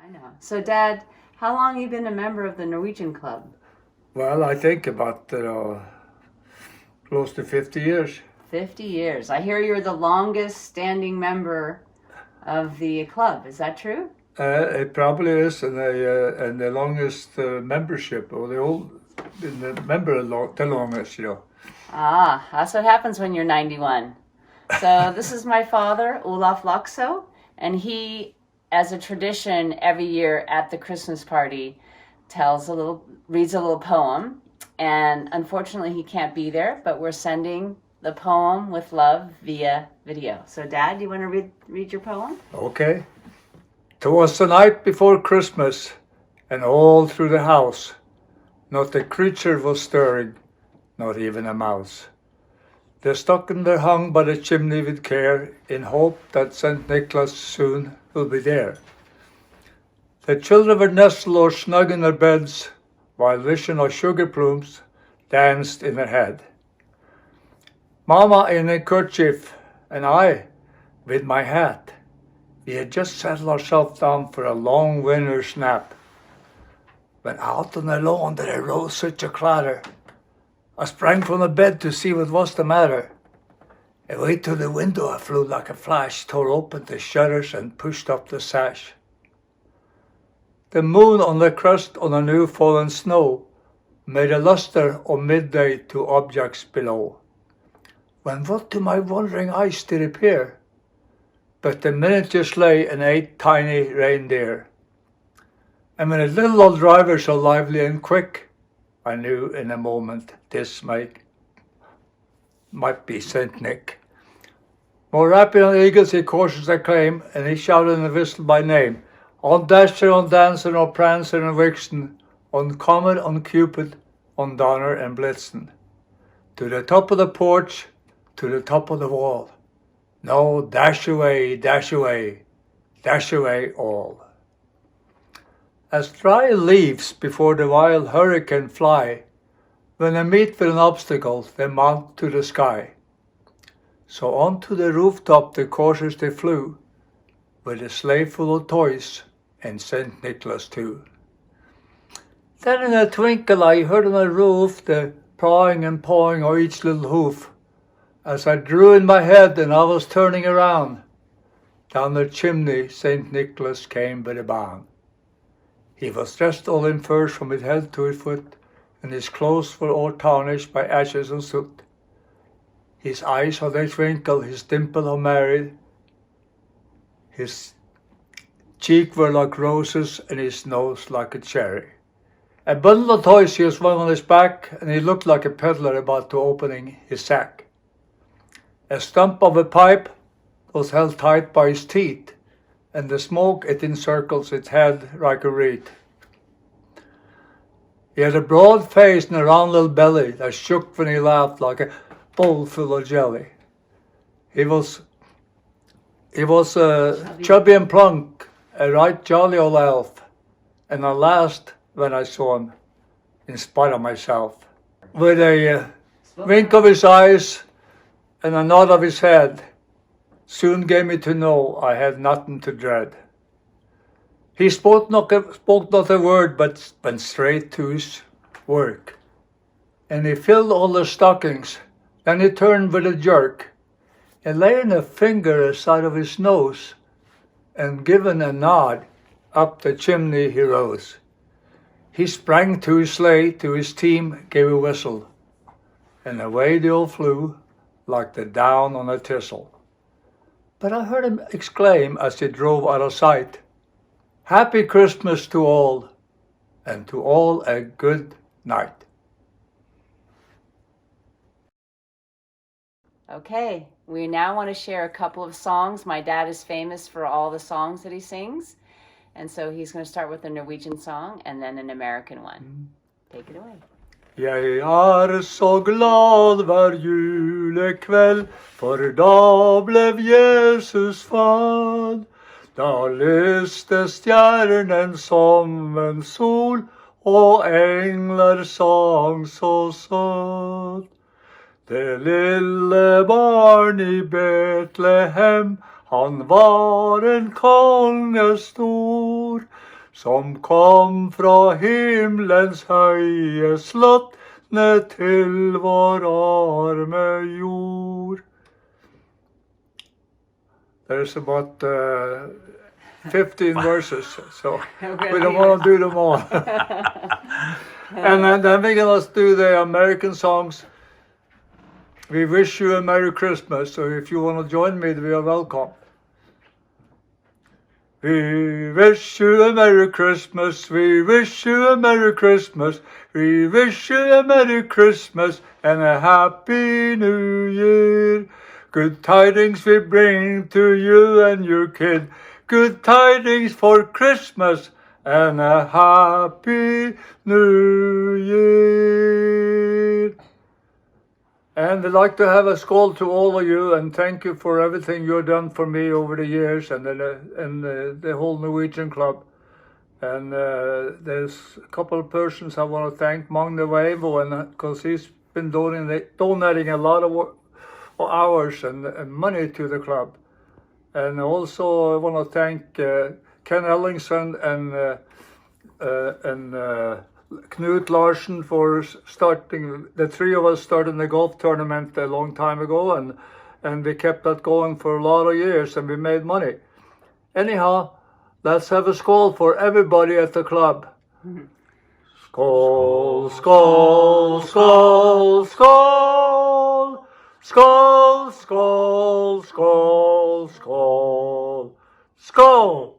I know. So, Dad, how long have you been a member of the Norwegian Club? Well, I think about close to 50 years. 50 years. I hear you're the longest standing member of the club. Is that true? It probably is, and the longest membership, or the old, the the longest, you know. Ah, that's what happens when you're 91. So this is my father, Olav Laxo, and he, as a tradition, every year at the Christmas party, reads a little poem. And unfortunately, he can't be there, but we're sending the poem with love via video. So, Dad, you want to read your poem? Okay. 'Twas the night before Christmas, and all through the house, not a creature was stirring, not even a mouse. The stocking were hung by the chimney with care, in hope that St. Nicholas soon will be there. The children were nestled or snug in their beds, while vision of sugar plumes danced in their head. Mama in a kerchief, and I with my hat. We had just settled ourselves down for a long winter's nap, when out on the lawn there arose such a clatter. I sprang from the bed to see what was the matter. Away to the window I flew like a flash, tore open the shutters and pushed up the sash. The moon on the crust on the new fallen snow made a lustre of midday to objects below, when what to my wondering eyes did appear but the miniature sleigh and 8 tiny reindeer. And when a little old driver so lively and quick, I knew in a moment this might be Saint Nick. More rapid on eagles he courses their claim, and he shouted and whistled by name. On Dasher, on Dancer, on Prancer and Vixen, on Comet, on Cupid, on Donner and Blitzen. To the top of the porch, to the top of the wall. No, dash away, dash away, dash away all. As dry leaves before the wild hurricane fly, when they meet with an obstacle, they mount to the sky. So on to the rooftop the coursers they flew, with a sleigh full of toys, and St. Nicholas too. Then in a twinkle I heard on the roof the pawing and pawing of each little hoof. As I drew in my head and I was turning around, down the chimney St. Nicholas came with a bound. He was dressed all in furs from his head to his foot, and his clothes were all tarnished by ashes and soot. His eyes how they twinkle, his dimple how merry, his cheek were like roses, and his nose like a cherry. A bundle of toys he was swung on his back, and he looked like a peddler about to opening his sack. A stump of a pipe was held tight by his teeth, and the smoke it encircles its head like a wreath. He had a broad face and a round little belly that shook when he laughed like a bowl full of jelly. He was chubby and plunk, a right jolly old elf, and I laughed when I saw him, in spite of myself. With a wink of his eyes and a nod of his head, soon gave me to know I had nothing to dread. He spoke not a word, but went straight to his work. And he filled all the stockings. Then he turned with a jerk, and laying a finger aside of his nose, and giving a nod, up the chimney he rose. He sprang to his sleigh, to his team gave a whistle, and away they all flew, like the down on a thistle. But I heard him exclaim as he drove out of sight, Happy Christmas to all, and to all a good night. Okay, we now want to share a couple of songs. My dad is famous for all the songs that he sings, and so he's going to start with a Norwegian song and then an American one. Take it away. Jeg så glad hver julekveld, for da blev Jesus født. Da lyste stjernen som en sol, og engler sang så søtt. Det lille barn i Betlehem, han var en konge stor. som kom fra himlens høye slott ned til vår arme jord. There's about 15 verses, so we don't want to do them all. And then we're going to do the American songs. We wish you a Merry Christmas, so if you want to join me, we are welcome. We wish you a Merry Christmas, we wish you a Merry Christmas, we wish you a Merry Christmas and a Happy New Year. Good tidings we bring to you and your kid, good tidings for Christmas and a Happy New Year. And I'd like to have a skål to all of you and thank you for everything you've done for me over the years and the whole Norwegian club. And there's a couple of persons I want to thank, Magne Weivo, because he's been donating a lot of hours and money to the club. And also I want to thank Ken Ellingson and Knut Larsen for starting. The three of us started the golf tournament a long time ago, and we kept that going for a lot of years, and we made money. Anyhow, let's have a skål for everybody at the club. Skål, skål, skål, skål. Skål, skål, skål, skål. Skål.